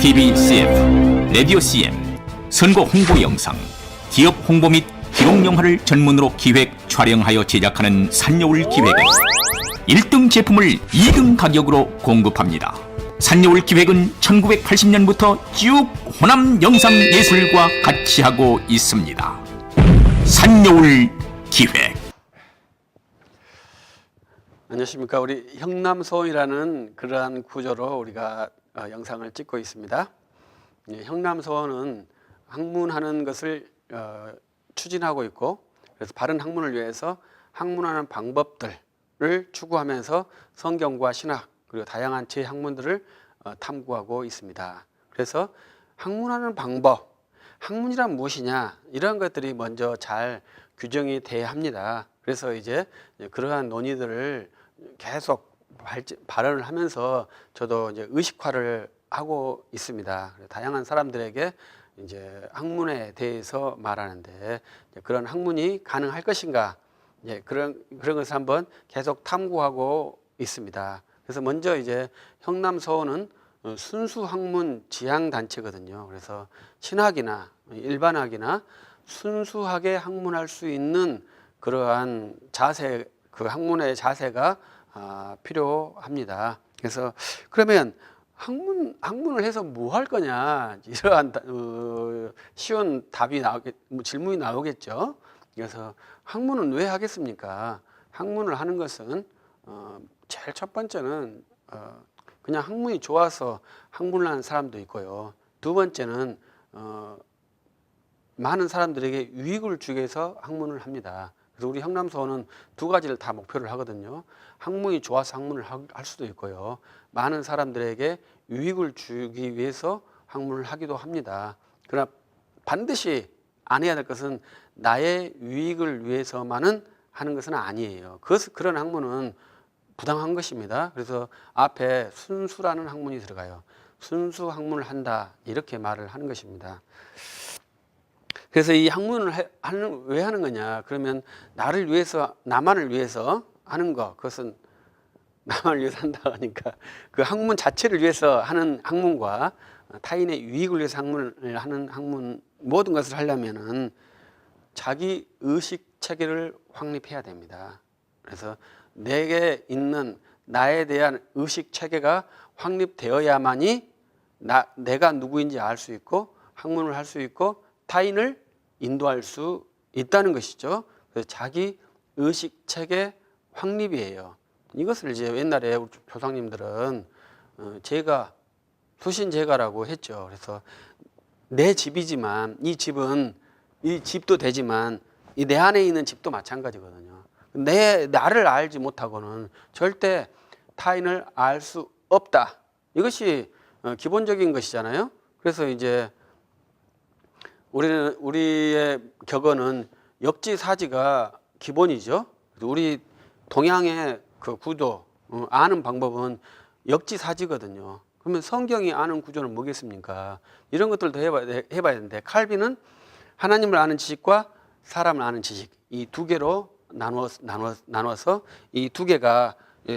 TV CF, 라디오 CM, 선거 홍보 영상, 기업 홍보 및 기록 영화를 전문으로 기획, 촬영하여 제작하는 산여울 기획은 1등 제품을 2등 가격으로 공급합니다. 산여울 기획은 1980년부터 쭉 호남 영상예술과 같이 하고 있습니다. 산여울 기획. 안녕하십니까. 우리 형남소원이라는 그러한 구조로 우리가 영상을 찍고 있습니다. 형남소원은 학문하는 것을 추진하고 있고, 그래서 바른 학문을 위해서 학문하는 방법들을 추구하면서 성경과 신학 그리고 다양한 제학문들을 탐구하고 있습니다. 그래서 학문하는 방법, 학문이란 무엇이냐, 이런 것들이 먼저 잘 규정이 돼야 합니다. 그래서 이제 그러한 논의들을 계속 발언을 하면서 저도 이제 의식화를 하고 있습니다. 다양한 사람들에게 이제 학문에 대해서 말하는데, 그런 학문이 가능할 것인가, 그런 것을 한번 계속 탐구하고 있습니다. 그래서 먼저 이제 형남서원은 순수 학문 지향 단체거든요. 그래서 신학이나 일반학이나 순수하게 학문할 수 있는 그러한 자세, 그 학문의 자세가 필요합니다. 그래서 그러면 학문을 해서 뭐 할 거냐, 이러한 쉬운 답이 질문이 나오겠죠. 그래서 학문은 왜 하겠습니까? 학문을 하는 것은 제일 첫 번째는 그냥 학문이 좋아서 학문을 하는 사람도 있고요. 두 번째는 많은 사람들에게 유익을 주기 위해서 학문을 합니다. 그래서 우리 형남소원은 두 가지를 다 목표를 하거든요. 학문이 좋아서 학문을 할 수도 있고요. 많은 사람들에게 유익을 주기 위해서 학문을 하기도 합니다. 그러나 반드시 안 해야 될 것은 나의 유익을 위해서만은 하는 것은 아니에요. 그런 학문은 부당한 것입니다. 그래서 앞에 순수라는 학문이 들어가요. 순수 학문을 한다, 이렇게 말을 하는 것입니다. 그래서 이 학문을 왜 하는 거냐? 그러면 나를 위해서, 나만을 위해서 하는 거, 그것은 나만을 위해서 한다 하니까 그 학문 자체를 위해서 하는 학문과 타인의 유익을 위해서 학문을 하는 학문, 모든 것을 하려면은 자기 의식 체계를 확립해야 됩니다. 그래서 내게 있는 나에 대한 의식 체계가 확립되어야만이 내가 누구인지 알 수 있고 학문을 할 수 있고 타인을 인도할 수 있다는 것이죠. 그래서 자기 의식 체계 확립이에요. 이것을 이제 옛날에 우리 조상님들은 수신제가라고 했죠. 그래서 내 집이지만 이 집도 되지만 이 내 안에 있는 집도 마찬가지거든요. 나를 알지 못하고는 절대 타인을 알 수 없다. 이것이 기본적인 것이잖아요. 그래서 이제 우리의 격언은 역지사지가 기본이죠. 우리 동양의 그 구도, 아는 방법은 역지사지거든요. 그러면 성경이 아는 구조는 뭐겠습니까? 이런 것들도 해봐야 되는데, 칼빈은 하나님을 아는 지식과 사람을 아는 지식, 이 두 개로 나눠서 이 두 개가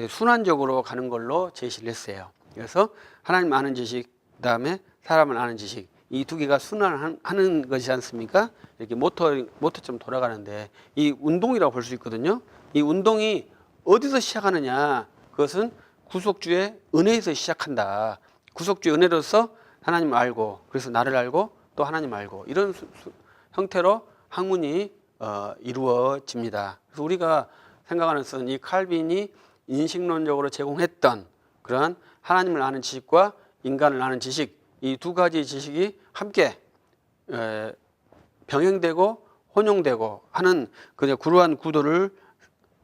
순환적으로 가는 걸로 제시를 했어요. 그래서 하나님 아는 지식, 그다음에 사람을 아는 지식, 이 두 개가 순환하는 것이지 않습니까? 이렇게 모터처럼 돌아가는데 이 운동이라고 볼 수 있거든요. 이 운동이 어디서 시작하느냐? 그것은 구속주의 은혜에서 시작한다. 구속주의 은혜로서 하나님 알고, 그래서 나를 알고 또 하나님 알고, 이런 형태로 학문이 이루어집니다. 그래서 우리가 생각하는 것은 이 칼빈이 인식론적으로 제공했던 그러한 하나님을 아는 지식과 인간을 아는 지식, 이 두 가지 지식이 함께 병행되고 혼용되고 하는 그러한 구도를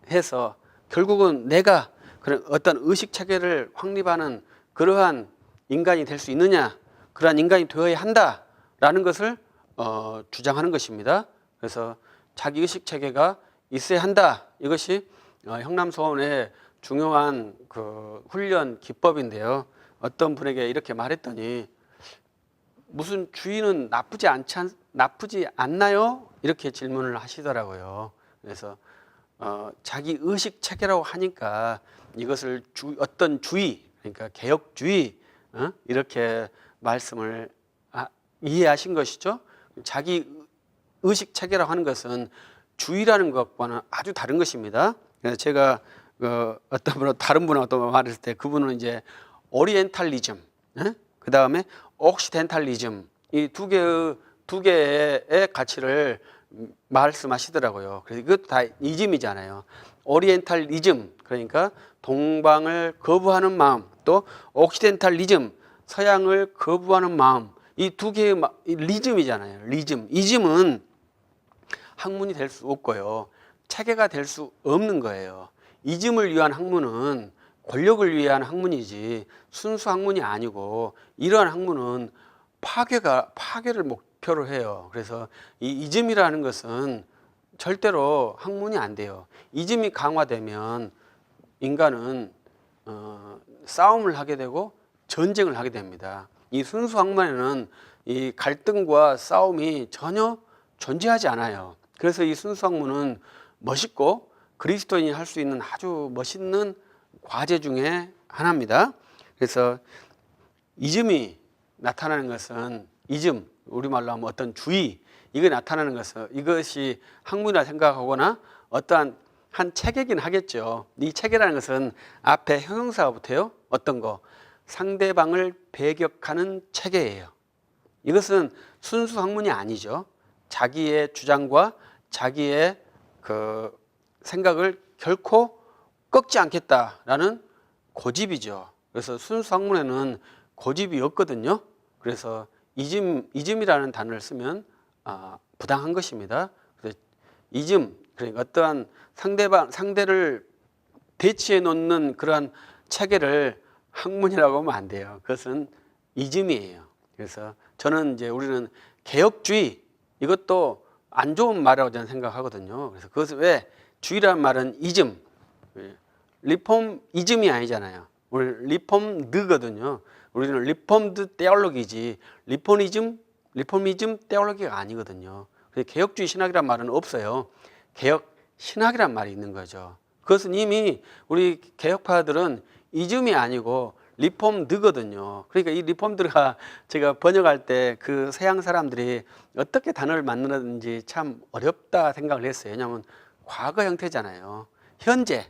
해서 결국은 내가 그런 어떤 의식 체계를 확립하는 그러한 인간이 될 수 있느냐, 그러한 인간이 되어야 한다라는 것을 주장하는 것입니다. 그래서 자기 의식 체계가 있어야 한다. 이것이 형남소원의 중요한 그 훈련 기법인데요. 어떤 분에게 이렇게 말했더니 무슨 주인은 나쁘지 않나요? 이렇게 질문을 하시더라고요. 그래서 자기 의식 체계라고 하니까 이것을 어떤 주의, 그러니까 개혁주의, 이렇게 말씀을 이해하신 것이죠. 자기 의식 체계라고 하는 것은 주의라는 것과는 아주 다른 것입니다. 그래서 제가 어떤 분은 다른 분하고 또 말했을 때 그분은 이제 오리엔탈리즘, 그 다음에 옥시덴탈리즘 이 두 개의 가치를 말씀하시더라고요. 그래서 이것도 다 이즘이잖아요. 오리엔탈리즘 그러니까 동방을 거부하는 마음, 또 옥시덴탈리즘 서양을 거부하는 마음, 이 두 개의 리즘이잖아요. 리즘, 이즘은 학문이 될 수 없고요. 체계가 될 수 없는 거예요. 이즘을 위한 학문은 권력을 위한 학문이지 순수 학문이 아니고 이러한 학문은 파괴를 목표로 해요. 그래서 이 이즘이라는 것은 절대로 학문이 안 돼요. 이즘이 강화되면 인간은 싸움을 하게 되고 전쟁을 하게 됩니다. 이 순수 학문에는 이 갈등과 싸움이 전혀 존재하지 않아요. 그래서 이 순수 학문은 멋있고 그리스도인이 할 수 있는 아주 멋있는 과제 중에 하나입니다. 그래서 이즘이 나타나는 것은 이즘, 우리말로 하면 어떤 주의, 이게 나타나는 것은 이것이 학문이라 생각하거나 어떠한 한 체계긴 하겠죠. 이 체계라는 것은 앞에 형용사가 붙어요. 어떤 거? 상대방을 배격하는 체계예요. 이것은 순수 학문이 아니죠. 자기의 주장과 자기의 그 생각을 결코 꺾지 않겠다라는 고집이죠. 그래서 순수 학문에는 고집이 없거든요. 그래서 이즘이라는 단어를 쓰면 부당한 것입니다. 그래서 이즘, 그러니까 어떠한 상대를 대치해 놓는 그러한 체계를 학문이라고 하면 안 돼요. 그것은 이즘이에요. 그래서 저는 이제 우리는 개혁주의, 이것도 안 좋은 말이라고 저는 생각하거든요. 그래서 그것은 왜 주의라는 말은 이즘, 리폼이즘이 아니잖아요. 우리 리폼드거든요. 우리는 리폼드 테올로기지 리폼이즘 테올로기가 아니거든요. 그래서 개혁주의 신학이란 말은 없어요. 개혁 신학이란 말이 있는 거죠. 그것은 이미 우리 개혁파들은 이즘이 아니고 리폼드거든요. 그러니까 이 리폼드가 제가 번역할 때 그 서양 사람들이 어떻게 단어를 만드는지 참 어렵다 생각을 했어요. 왜냐하면 과거 형태잖아요. 현재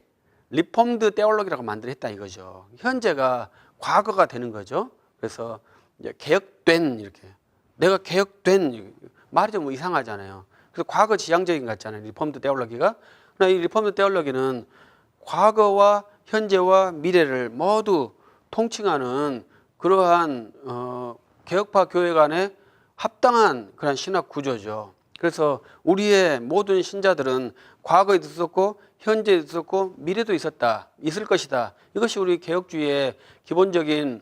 리폼드 테올로기라고 만들었다 이거죠. 현재가 과거가 되는 거죠. 그래서 이제 개혁된, 이렇게 내가 개혁된 말이 좀 이상하잖아요. 그래서 과거 지향적인 것 같잖아요. 리폼드 테올로기가. 그러나 이 리폼드 테올로기는 과거와 현재와 미래를 모두 통칭하는 그러한 개혁파 교회 간의 합당한 그런 신학 구조죠. 그래서 우리의 모든 신자들은 과거에도 있었고 현재에도 있었고 미래도 있을 것이다. 이것이 우리 개혁주의의 기본적인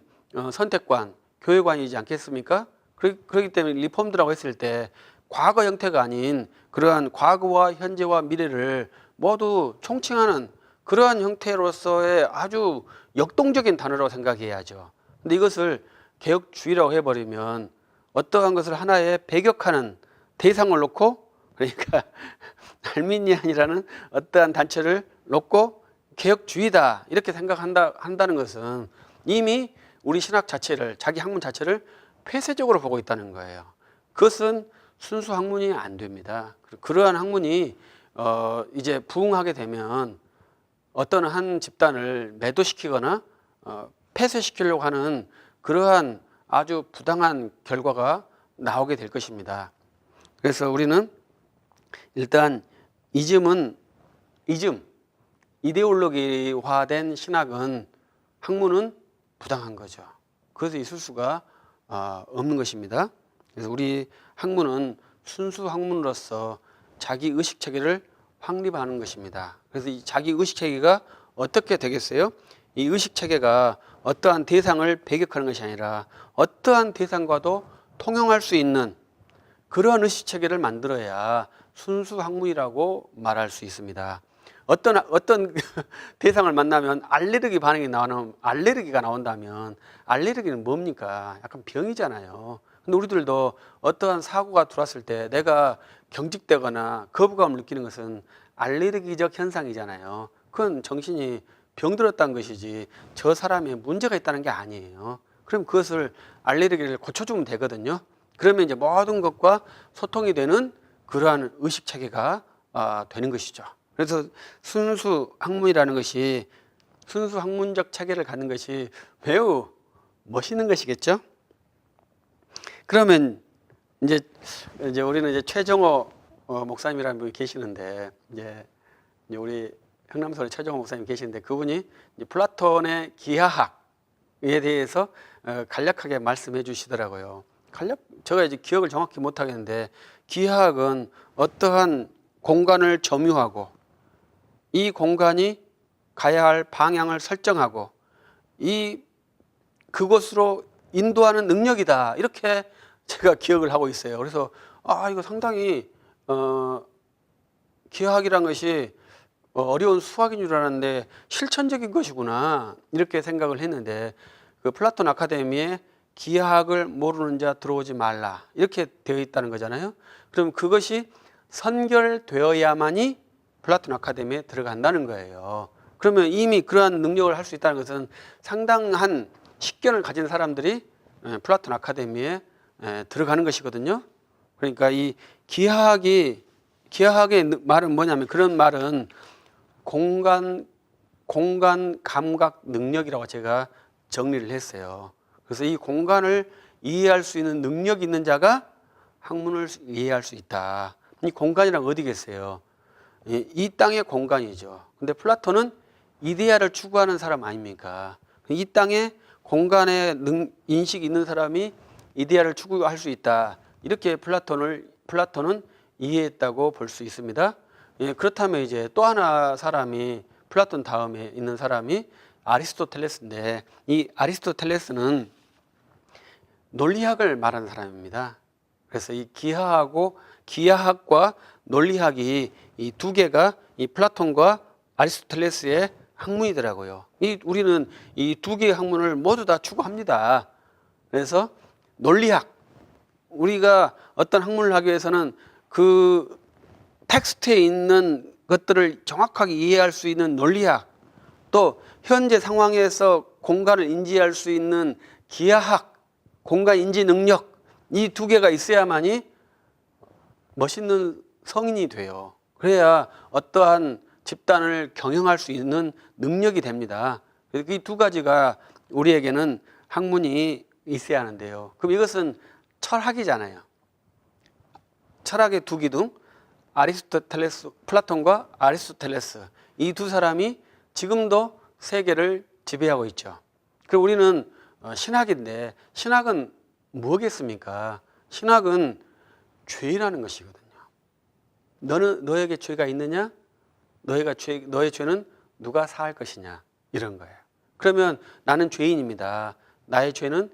선택관, 교회관이지 않겠습니까? 그렇기 때문에 리폼드라고 했을 때 과거 형태가 아닌 그러한 과거와 현재와 미래를 모두 총칭하는 그러한 형태로서의 아주 역동적인 단어라고 생각해야죠. 근데 이것을 개혁주의라고 해버리면 어떠한 것을 하나의 배격하는 대상을 놓고, 그러니까 알미니안이라는 어떠한 단체를 놓고 개혁주의다 이렇게 생각한다는 것은 이미 우리 신학 자체를, 자기 학문 자체를 폐쇄적으로 보고 있다는 거예요. 그것은 순수 학문이 안 됩니다. 그러한 학문이 이제 부흥하게 되면 어떤 한 집단을 매도시키거나 폐쇄시키려고 하는 그러한 아주 부당한 결과가 나오게 될 것입니다. 그래서 우리는 일단 이데올로기화된 신학은, 학문은 부당한 거죠. 그래서 있을 수가 없는 것입니다. 그래서 우리 학문은 순수 학문으로서 자기 의식 체계를 확립하는 것입니다. 그래서 이 자기 의식 체계가 어떻게 되겠어요? 이 의식 체계가 어떠한 대상을 배격하는 것이 아니라 어떠한 대상과도 통용할 수 있는 그러한 의식 체계를 만들어야 순수 학문이라고 말할 수 있습니다. 어떤 대상을 만나면 알레르기가 나온다면 알레르기는 뭡니까? 약간 병이잖아요. 근데 우리들도 어떠한 사고가 들어왔을 때 내가 경직되거나 거부감을 느끼는 것은 알레르기적 현상이잖아요. 그건 정신이 병들었다는 것이지 저 사람에 문제가 있다는 게 아니에요. 그럼 그것을 알레르기를 고쳐주면 되거든요. 그러면 이제 모든 것과 소통이 되는 그러한 의식 체계가 되는 것이죠. 그래서 순수 학문이라는 것이 순수 학문적 체계를 갖는 것이 매우 멋있는 것이겠죠. 그러면 이제 우리는 이제 최정호 목사님이라는 분이 계시는데 이제 우리 흥남서울에 최정호 목사님 계시는데 그분이 이제 플라톤의 기하학에 대해서 간략하게 말씀해 주시더라고요. 제가 이제 기억을 정확히 못 하겠는데 기하학은 어떠한 공간을 점유하고 이 공간이 가야 할 방향을 설정하고 그곳으로 인도하는 능력이다. 이렇게 제가 기억을 하고 있어요. 그래서 이거 상당히 기하학이란 것이 어려운 수학인 줄 알았는데 실천적인 것이구나 이렇게 생각을 했는데 그 플라톤 아카데미에 기하학을 모르는 자 들어오지 말라 이렇게 되어 있다는 거잖아요. 그럼 그것이 선결되어야만이 플라톤 아카데미에 들어간다는 거예요. 그러면 이미 그러한 능력을 할 수 있다는 것은 상당한 식견을 가진 사람들이 플라톤 아카데미에 들어가는 것이거든요. 그러니까 이 기하학의 말은 뭐냐면 그런 말은 공간 감각 능력이라고 제가 정리를 했어요. 그래서 이 공간을 이해할 수 있는 능력이 있는 자가 학문을 이해할 수 있다. 이 공간이란 어디겠어요? 이 땅의 공간이죠. 근데 플라톤은 이데아를 추구하는 사람 아닙니까? 이 땅에 공간에 인식이 있는 사람이 이데아를 추구할 수 있다. 이렇게 플라톤은 이해했다고 볼 수 있습니다. 그렇다면 이제 또 하나 사람이 플라톤 다음에 있는 사람이 아리스토텔레스인데 이 아리스토텔레스는 논리학을 말하는 사람입니다. 그래서 이 기하학과 논리학이 이 두 개가 이 플라톤과 아리스토텔레스의 학문이더라고요. 우리는 이 두 개의 학문을 모두 다 추구합니다. 그래서 논리학, 우리가 어떤 학문을 하기 위해서는 그 텍스트에 있는 것들을 정확하게 이해할 수 있는 논리학, 또 현재 상황에서 공간을 인지할 수 있는 기하학, 공간 인지 능력, 이 두 개가 있어야만이 멋있는 성인이 돼요. 그래야 어떠한 집단을 경영할 수 있는 능력이 됩니다. 이 두 가지가 우리에게는 학문이 있어야 하는데요. 그럼 이것은 철학이잖아요. 철학의 두 기둥, 플라톤과 아리스토텔레스, 이 두 사람이 지금도 세계를 지배하고 있죠. 그리고 우리는 신학인데 신학은 뭐겠습니까? 신학은 죄라는 것이거든요. 너에게 죄가 있느냐? 너의 죄는 누가 사할 것이냐? 이런 거예요. 그러면 나는 죄인입니다. 나의 죄는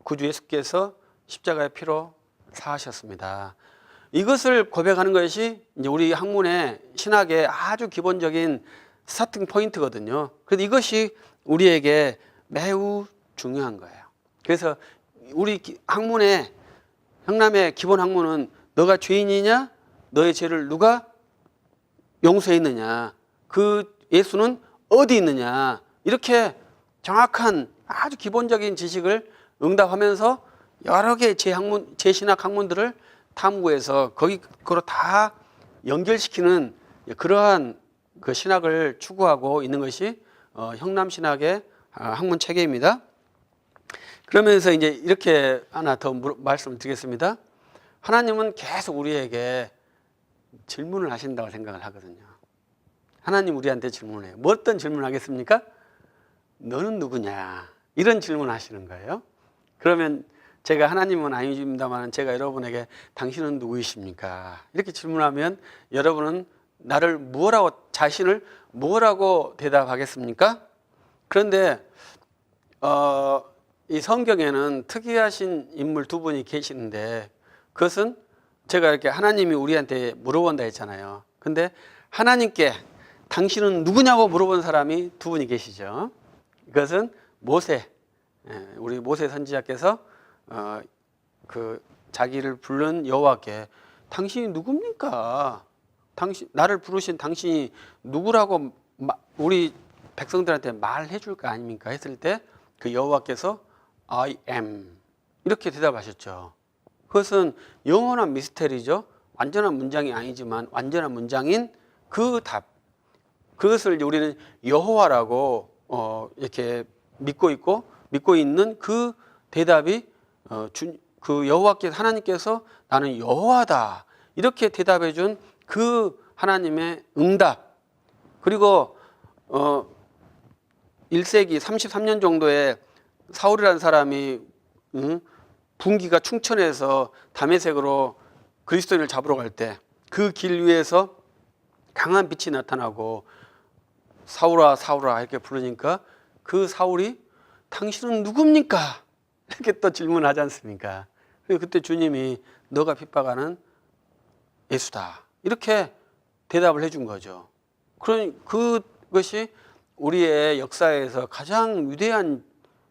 구주 예수께서 십자가의 피로 사하셨습니다. 이것을 고백하는 것이 이제 우리 학문의 신학의 아주 기본적인 스타팅 포인트거든요. 그래서 이것이 우리에게 매우 중요한 거예요. 그래서 우리 학문의 흥남의 기본 학문은 너가 죄인이냐? 너의 죄를 누가 용서했느냐? 그 예수는 어디 있느냐? 이렇게 정확한 아주 기본적인 지식을 응답하면서 여러 개의 제신학 학문들을 탐구해서 그걸 다 연결시키는 그러한 그 신학을 추구하고 있는 것이 흥남신학의 학문 체계입니다. 그러면서 이제 이렇게 하나 더 말씀을 드리겠습니다. 하나님은 계속 우리에게 질문을 하신다고 생각을 하거든요. 하나님 우리한테 질문해요. 뭐 어떤 질문을 하겠습니까? 너는 누구냐? 이런 질문을 하시는 거예요. 그러면 제가 하나님은 아닙니다만 제가 여러분에게 당신은 누구이십니까? 이렇게 질문하면 여러분은 자신을 뭐라고 대답하겠습니까? 그런데 이 성경에는 특이하신 인물 두 분이 계시는데 그것은 제가 이렇게 하나님이 우리한테 물어본다 했잖아요. 근데 하나님께 당신은 누구냐고 물어본 사람이 두 분이 계시죠. 이것은 우리 모세 선지자께서 자기를 부른 여호와께 당신이 누굽니까? 나를 부르신 당신이 누구라고 우리 백성들한테 말해 줄 거 아닙니까? 했을 때 그 여호와께서 I am. 이렇게 대답하셨죠. 그것은 영원한 미스테리죠. 완전한 문장이 아니지만 완전한 문장인 그 답. 그것을 이제 우리는 여호와라고 이렇게 믿고 있는 그 대답이 그 여호와께서 하나님께서 나는 여호와다 이렇게 대답해 준 그 하나님의 응답. 그리고 1세기 33년 정도에 사울이라는 사람이 분기가 충천해서 다메섹으로 그리스도인을 잡으러 갈 때 그 길 위에서 강한 빛이 나타나고 사울아 사울아 이렇게 부르니까 그 사울이 당신은 누굽니까? 이렇게 또 질문하지 않습니까? 그때 주님이 너가 핍박하는 예수다 이렇게 대답을 해준 거죠. 그러니 그것이 우리의 역사에서 가장 위대한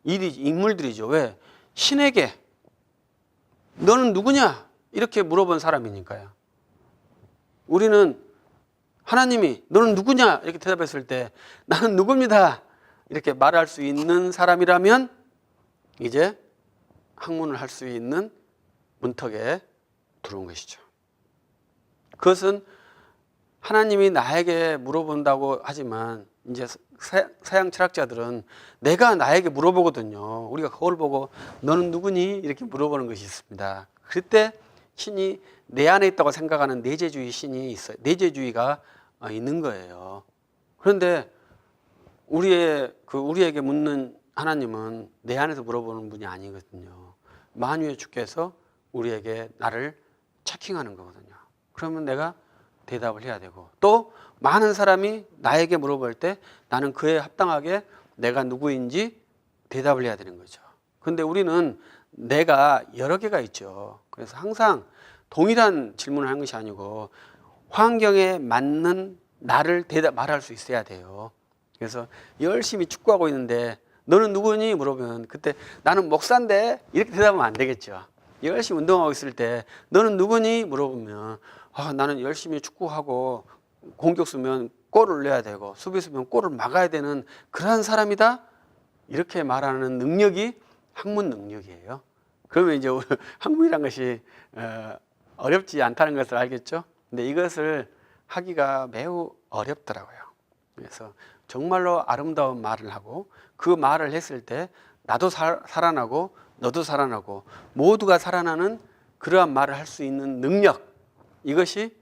인물들이죠. 왜? 신에게 너는 누구냐? 이렇게 물어본 사람이니까요. 우리는 하나님이 너는 누구냐? 이렇게 대답했을 때 나는 누굽니다. 이렇게 말할 수 있는 사람이라면 이제 학문을 할 수 있는 문턱에 들어온 것이죠. 그것은 하나님이 나에게 물어본다고 하지만 이제 서양 철학자들은 내가 나에게 물어보거든요. 우리가 그걸 보고 너는 누구니? 이렇게 물어보는 것이 있습니다. 그때 신이 내 안에 있다고 생각하는 내재주의 신이 있어요. 내재주의가 있는 거예요. 그런데 우리에게 묻는 하나님은 내 안에서 물어보는 분이 아니거든요. 만유의 주께서 우리에게 나를 체킹하는 거거든요. 그러면 내가 대답을 해야 되고 또 많은 사람이 나에게 물어볼 때 나는 그에 합당하게 내가 누구인지 대답을 해야 되는 거죠. 그런데 우리는 내가 여러 개가 있죠. 그래서 항상 동일한 질문을 하는 것이 아니고 환경에 맞는 나를 말할 수 있어야 돼요. 그래서 열심히 축구하고 있는데 너는 누구니? 물어보면 그때 나는 목사인데 이렇게 대답하면 안 되겠죠. 열심히 운동하고 있을 때 너는 누구니? 물어보면 나는 열심히 축구하고 공격수면 골을 넣어야 되고 수비수면 골을 막아야 되는 그러한 사람이다. 이렇게 말하는 능력이 학문 능력이에요. 그러면 이제 학문이란 것이 어렵지 않다는 것을 알겠죠. 근데 이것을 하기가 매우 어렵더라고요. 그래서 정말로 아름다운 말을 하고 그 말을 했을 때 나도 살아나고 너도 살아나고 모두가 살아나는 그러한 말을 할 수 있는 능력, 이것이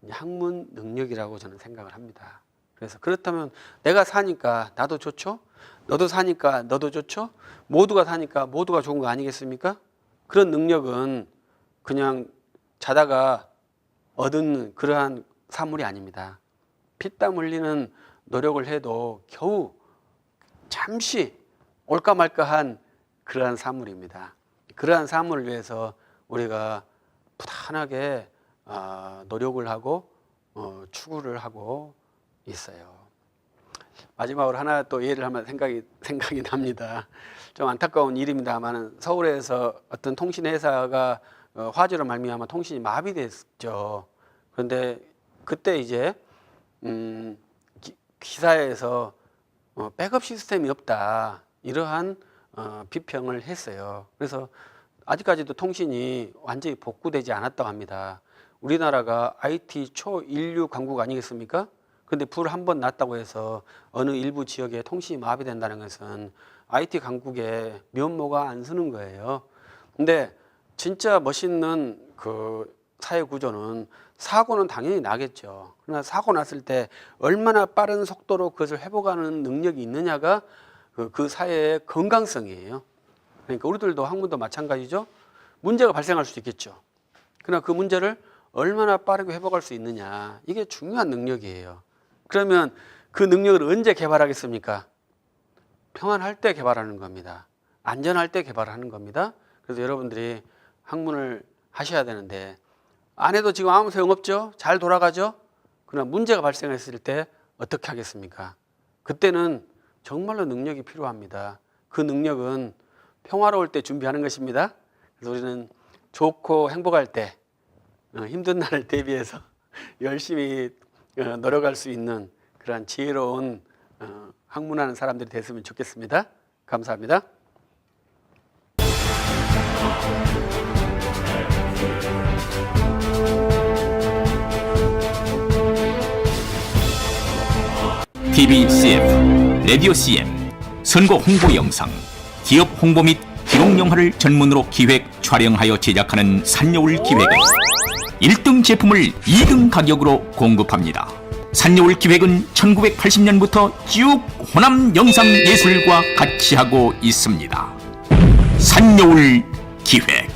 학문 능력이라고 저는 생각을 합니다. 그래서 그렇다면 내가 사니까 나도 좋죠? 너도 사니까 너도 좋죠? 모두가 사니까 모두가 좋은 거 아니겠습니까? 그런 능력은 그냥 자다가 얻은 그러한 사물이 아닙니다. 피땀 흘리는 노력을 해도 겨우 잠시 올까 말까한 그러한 사물입니다. 그러한 사물을 위해서 우리가 부단하게 노력을 하고 추구를 하고 있어요. 마지막으로 하나 또 예를 하면 생각이 납니다. 좀 안타까운 일입니다만 서울에서 어떤 통신회사가 화재로 말미암아 통신이 마비됐죠. 그런데 그때 이제 기사에서 백업 시스템이 없다 이러한 비평을 했어요. 그래서 아직까지도 통신이 완전히 복구되지 않았다고 합니다. 우리나라가 IT 초인류 강국 아니겠습니까? 근데 불 한 번 났다고 해서 어느 일부 지역에 통신이 마비된다는 것은 IT 강국의 면모가 안 서는 거예요. 근데 진짜 멋있는 그 사회 구조는 사고는 당연히 나겠죠. 그러나 사고 났을 때 얼마나 빠른 속도로 그것을 회복하는 능력이 있느냐가 그 사회의 건강성이에요. 그러니까 우리들도 학문도 마찬가지죠. 문제가 발생할 수 있겠죠. 그러나 그 문제를 얼마나 빠르게 회복할 수 있느냐, 이게 중요한 능력이에요. 그러면 그 능력을 언제 개발하겠습니까? 평안할 때 개발하는 겁니다. 안전할 때 개발하는 겁니다. 그래서 여러분들이 학문을 하셔야 되는데 안 해도 지금 아무 소용없죠. 잘 돌아가죠. 그러나 문제가 발생했을 때 어떻게 하겠습니까? 그때는 정말로 능력이 필요합니다. 그 능력은 평화로울 때 준비하는 것입니다. 그래서 우리는 좋고 행복할 때 힘든 날을 대비해서 열심히 노력할 수 있는 그러한 지혜로운 학문하는 사람들이 됐으면 좋겠습니다. 감사합니다. TV CF, 라디오 CM, 선거 홍보 영상, 기업 홍보 및 기록 영화를 전문으로 기획, 촬영하여 제작하는 산여울 기획은 1등 제품을 2등 가격으로 공급합니다. 산여울 기획은 1980년부터 쭉 호남 영상 예술과 같이 하고 있습니다. 산여울 기획.